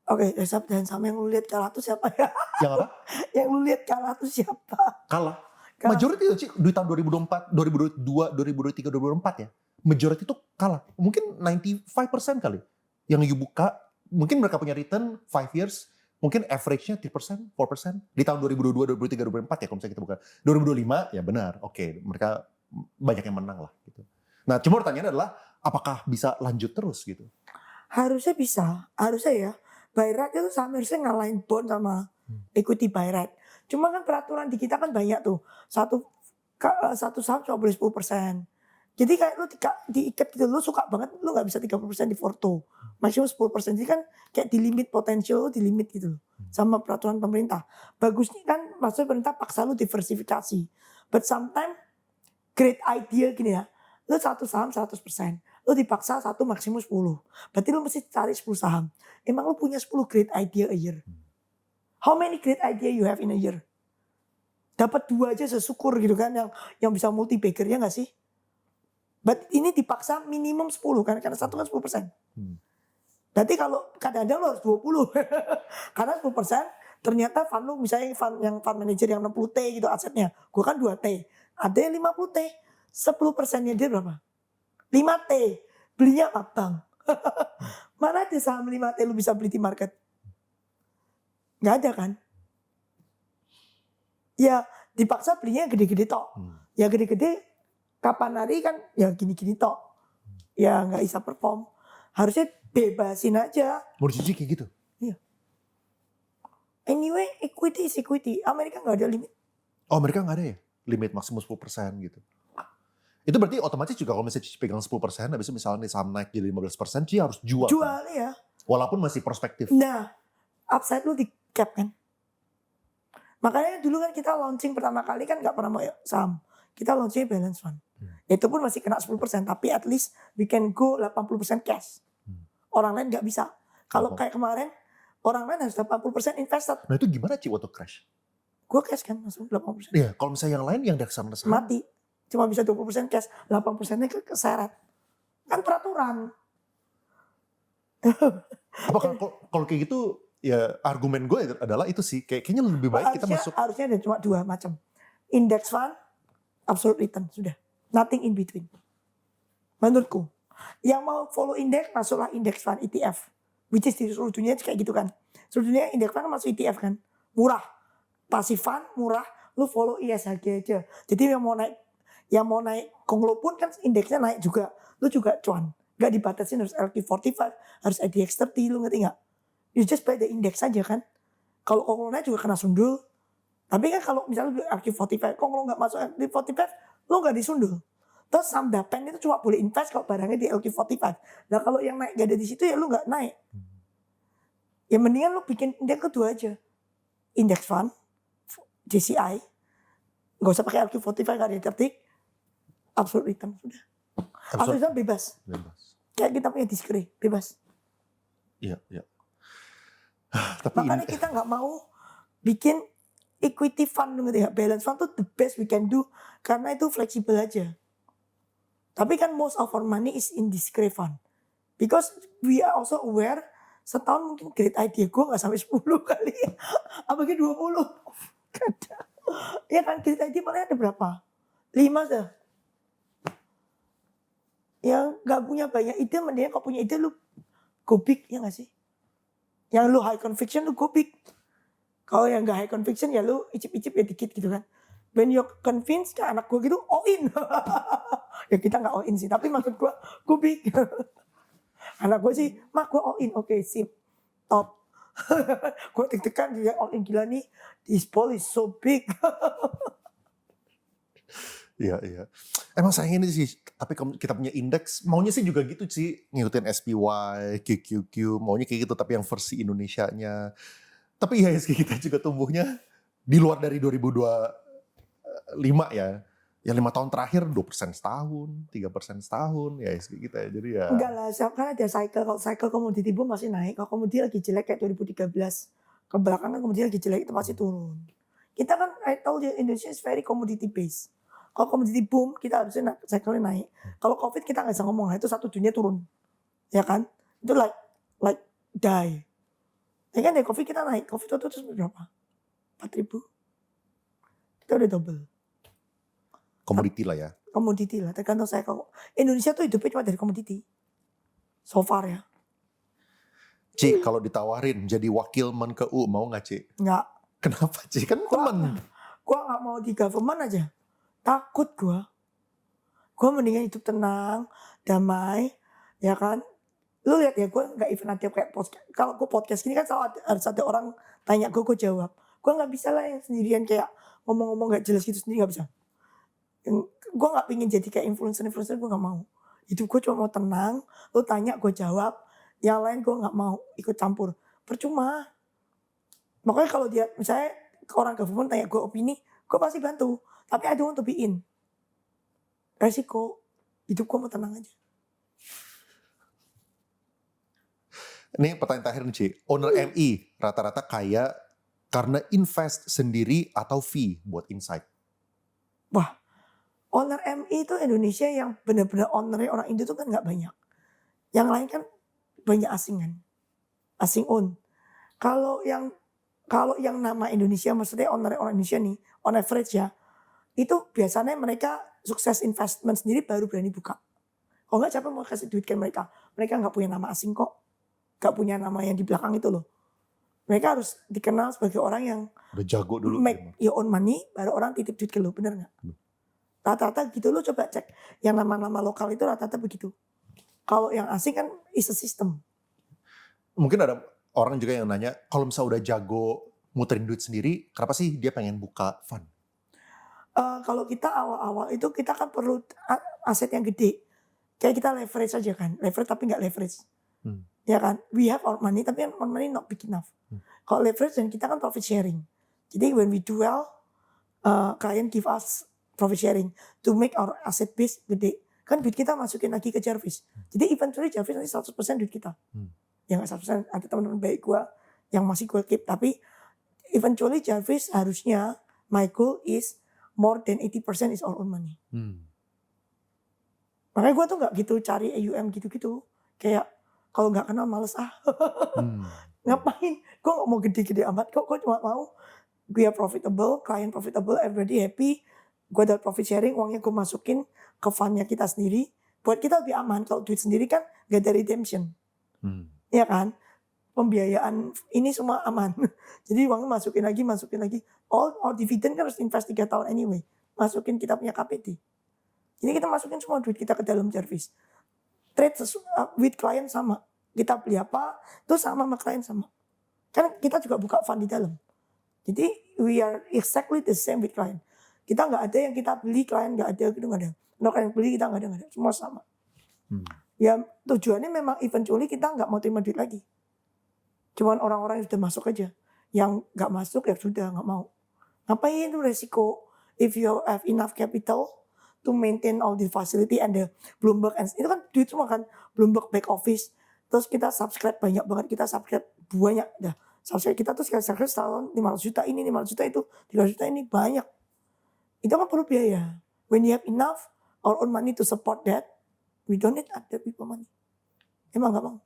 Oke, dan sama yang lu lihat kalah tuh siapa ya? Yang apa? Yang lu lihat kalah tuh siapa? Kalah. Kalah. Majority itu, Ci, di tahun 2024, 2022, 2023, 2024 ya. Majority itu kalah. Mungkin 95% kali. Yang you buka, mungkin mereka punya return 5 years, mungkin average-nya 3%, 4%. Di tahun 2022, 2023, 2024 ya kalau misalnya kita buka. 2025 ya benar, oke, mereka banyak yang menang lah gitu. Nah cuma pertanyaannya adalah apakah bisa lanjut terus gitu? Harusnya bisa, harusnya ya. Bayrat itu sama harusnya ngalahin bond sama equity Bayrat. Cuma kan peraturan di kita kan banyak tuh. Satu saham cuma boleh 10%. Jadi kayak lu diikat gitu, lu suka banget, lu gak bisa 30% di Forto. Maksimum 10%. Jadi kan kayak di limit potensial, lu di limit gitu loh. Sama peraturan pemerintah. Bagusnya kan maksudnya pemerintah paksa lu diversifikasi. But sometimes great idea gini ya. Lu satu saham 100%. Lu dipaksa satu maksimum 10. Berarti lu mesti cari 10 saham. Emang lu punya 10 great idea a year? How many great idea you have in a year? Dapat 2 aja sesyukur gitu kan yang bisa multi bagger ya gak sih? But ini dipaksa minimum 10 kan karena satu kan 10%. Berarti kalau kadang-kadang lu harus 20. Karena 10% ternyata fund lu misalnya fund manager yang 60T gitu asetnya. Gua kan 2T. Ada yang 50T. 10%-nya dia berapa? 5T. Belinya apa? Bank. Mana ada saham 5T lu bisa beli di market? Gak ada kan? Ya dipaksa belinya gede-gede tok. Ya gede-gede kapan hari kan ya gini-gini tok. Ya gak bisa perform. Harusnya bebasin aja. Menurut Cici kayak gitu? Iya. Anyway equity is equity. Amerika gak ada limit. Oh mereka gak ada ya? Limit maksimum 10% gitu. Itu berarti otomatis juga kalau misalnya Cici pegang 10%, habis itu misalnya nih saham naik jadi 15%, Cici harus jual kan? Jual ya. Walaupun masih prospektif. Nah, upside lu di cap kan. Makanya dulu kan kita launching pertama kali kan gak pernah mau saham. Kita launching balance fund. Itu pun masih kena 10%, tapi at least we can go 80% cash. Orang lain gak bisa. Kalau kayak kemarin, orang lain harus 80% invested. Nah itu gimana Ci waktu crash? Gue cash kan langsung 80%. Iya, kalau misalnya yang lain yang dari sana Mati. Cuma bisa 20% cash, 80%-nya keseret. Kan peraturan. Apakah kalau kayak gitu, ya argumen gue adalah itu sih, kayaknya lebih baik kita masuk. Harusnya ada cuma 2 macam. Index fund, absolute return, sudah. Nothing in between. Menurutku. Yang mau follow index, masuklah index fund ETF. Which is di seluruh dunia kayak gitu kan. Seluruh dunia index fund masuk ETF kan. Murah. Passive fund, murah. Lu follow ISHG aja. Jadi yang mau naik konglo pun kan indeksnya naik juga. Lu juga cuan. Gak dibatasin harus LQ45, harus IDX30, lu ngerti gak? You just buy the index aja kan. Kalau konglo naik juga kena sundul. Tapi kan kalau misalnya LQ45, konglo gak masuk LQ45, lu gak disundul. Terus saham Dapen itu cuma boleh invest kalau barangnya di LQ45. Nah kalau yang naik gak ada di situ ya lu gak naik. Ya mendingan lu bikin indeks kedua aja. Index fund, JCI, gak usah pakai LQ45 gak ada tertik. Absolute return sudah. Absolute return bebas. Kayak kita punya diskre, bebas. Iya, iya. Tapi makanya kita gak mau bikin equity fund gitu ya. Balance fund tuh the best we can do karena itu fleksibel aja. Tapi kan most of our money is in discrete fund. Because we are also aware setahun mungkin great idea gue gak sampai 10 kali. Apalagi 20. Kadang. Ya kan great idea malah ada berapa? 5 dah. Yang gak punya banyak ide, mendingan kalau punya ide lu go big, ya gak sih? Yang lu high conviction lu go big. Kalau yang gak high conviction ya lu icip-icip ya dikit gitu kan. When you're convinced, kayak anak gue gitu all in. Ya kita gak all in sih, tapi maksud gue go big. Anak gue sih, mak gue all in, oke sip, top. Gue deg-degan dia all in, gila nih, this ball is so big. Iya, iya. Emang sayang ini sih, tapi kita punya indeks, maunya sih juga gitu sih, ngikutin SPY, QQQ, maunya kayak gitu, tapi yang versi Indonesianya. Tapi IHSG kita juga tumbuhnya di luar dari 2025 ya. Ya 5 tahun terakhir 2% setahun, 3% setahun, ya IHSG kita ya. Jadi ya. Enggak lah, kan ada cycle, kalau cycle komoditi boom masih naik, kalau komoditi lagi jelek kayak 2013, ke belakang kan komoditi lagi jelek itu pasti turun. Kita kan, I told you, Indonesia is very commodity based. Kalau komoditi boom, kita harusnya cycle-nya naik. Kalau COVID kita nggak bisa ngomong, itu satu dunia turun. Ya kan? Itu like die. Ya kan dari COVID kita naik. COVID itu terus berapa? 4.000. Kita udah double. Komoditi lah ya. Komoditi lah, tergantung saya. Indonesia tuh hidupnya cuma dari komoditi. So far ya. Ci, kalau ditawarin jadi wakil Menku, mau gak Ci? Enggak. Kenapa Ci? Kan temen. Gua gak mau di government aja. Takut gua. Gua mendingan hidup tenang, damai, ya kan. Lu lihat ya, gue gak even nanti kayak podcast. Kalau gue podcast gini kan selalu harus ada orang tanya gue jawab. Gue gak bisa lah yang sendirian kayak ngomong-ngomong gak jelas gitu sendiri, gak bisa. Gue gak pengen jadi kayak influencer, gue gak mau. Hidup gue cuma mau tenang, lu tanya gue jawab. Yang lain gue gak mau ikut campur. Percuma. Makanya kalau dia, misalnya orang government tanya gue opini, gue pasti bantu. Tapi I don't want to be in. Resiko. Hidup gue mau tenang aja. Ini pertanyaan terakhir nih Ci. Owner MI rata-rata kaya karena invest sendiri atau fee buat insight? Wah, owner MI itu Indonesia yang benar-benar ownernya orang Indo itu kan gak banyak. Yang lain kan banyak asingan. Asing own. Kalau yang nama Indonesia, maksudnya owner orang Indonesia nih, on average ya, itu biasanya mereka sukses investment sendiri baru berani buka. Kalau nggak siapa mau kasih duit ke mereka? Mereka nggak punya nama asing kok. Nggak punya nama yang di belakang itu loh. Mereka harus dikenal sebagai orang yang udah jago dulu. Make your own money, baru orang titip duit ke lo, bener nggak? Rata-rata gitu, lo coba cek. Yang nama-nama lokal itu rata-rata begitu. Kalau yang asing kan is a system. Mungkin ada orang juga yang nanya, kalau misalnya udah jago muterin duit sendiri, kenapa sih dia pengen buka fund? Kalau kita awal-awal itu kita kan perlu aset yang gede. Kayak kita leverage aja kan, leverage tapi nggak leverage. Ya kan, we have our money tapi our money not big enough. Kalau leverage dan kita kan profit sharing. Jadi when we do well, client give us profit sharing to make our asset base gede. Kan duit kita masukin lagi ke Jarvis. Jadi eventually Jarvis nanti 100% duit kita. Ya nggak 100%, ada teman-teman baik gue yang masih gue keep. Tapi eventually Jarvis harusnya, my goal is more than 80% is our own money. Makanya gue tuh nggak gitu cari AUM gitu-gitu. Kayak kalau nggak kenal males Ngapain? Gue nggak mau gede-gede amat. Gue cuma mau gue profitable, client profitable, everybody happy. Gue dapat profit sharing, uangnya gue masukin ke fundnya kita sendiri. Buat kita lebih aman. Kalau duit sendiri kan gak ada redemption. Ya kan? Pembiayaan ini semua aman. Jadi uangnya masukin lagi. All dividend kan harus invest 3 tahun anyway. Masukin kita punya KPT. Jadi kita masukin semua duit kita ke dalam Jarvis. Trade with client sama. Kita beli apa, itu sama klien sama. Kan kita juga buka fund di dalam. Jadi we are exactly the same with client. Kita nggak ada yang kita beli, klien nggak ada, gitu nggak ada. Kalau klien beli kita nggak ada, semua sama. Ya tujuannya memang eventually kita nggak mau terima duit lagi. Cuman orang-orang yang sudah masuk aja. Yang nggak masuk ya sudah nggak mau. Ngapain itu resiko? If you have enough capital to maintain all the facility and the Bloomberg, and itu kan duit semua kan, Bloomberg back office. Terus kita subscribe banyak banget, kita subscribe banyak dah. Subscribe kita tuh sekali subscribe setahun 500 juta ini, 500 juta itu, 300 juta ini banyak. Itu kan perlu biaya. When you have enough our own money to support that, we don't need other people money. Emang gak mau.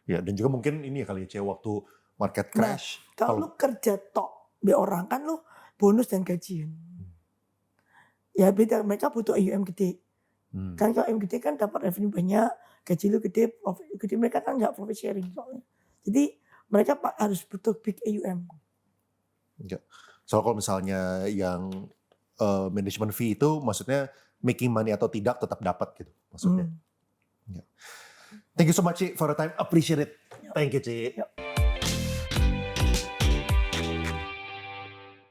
Ya, dan juga mungkin ini ya kali ya, waktu market crash. Kalau lu kerja tok be orang kan lu bonus dan gajian. Ya beda, mereka butuh AUM gede. Kan kalau AUM gede kan dapat revenue banyak, gaji lu gede, profit gede, mereka kan nggak profit sharing soalnya. Jadi mereka harus butuh big AUM. Ya. So kalau misalnya yang management fee itu maksudnya making money atau tidak tetap dapat gitu maksudnya. Ya. Thank you so much Ci for the time, appreciate it. Thank you Ci.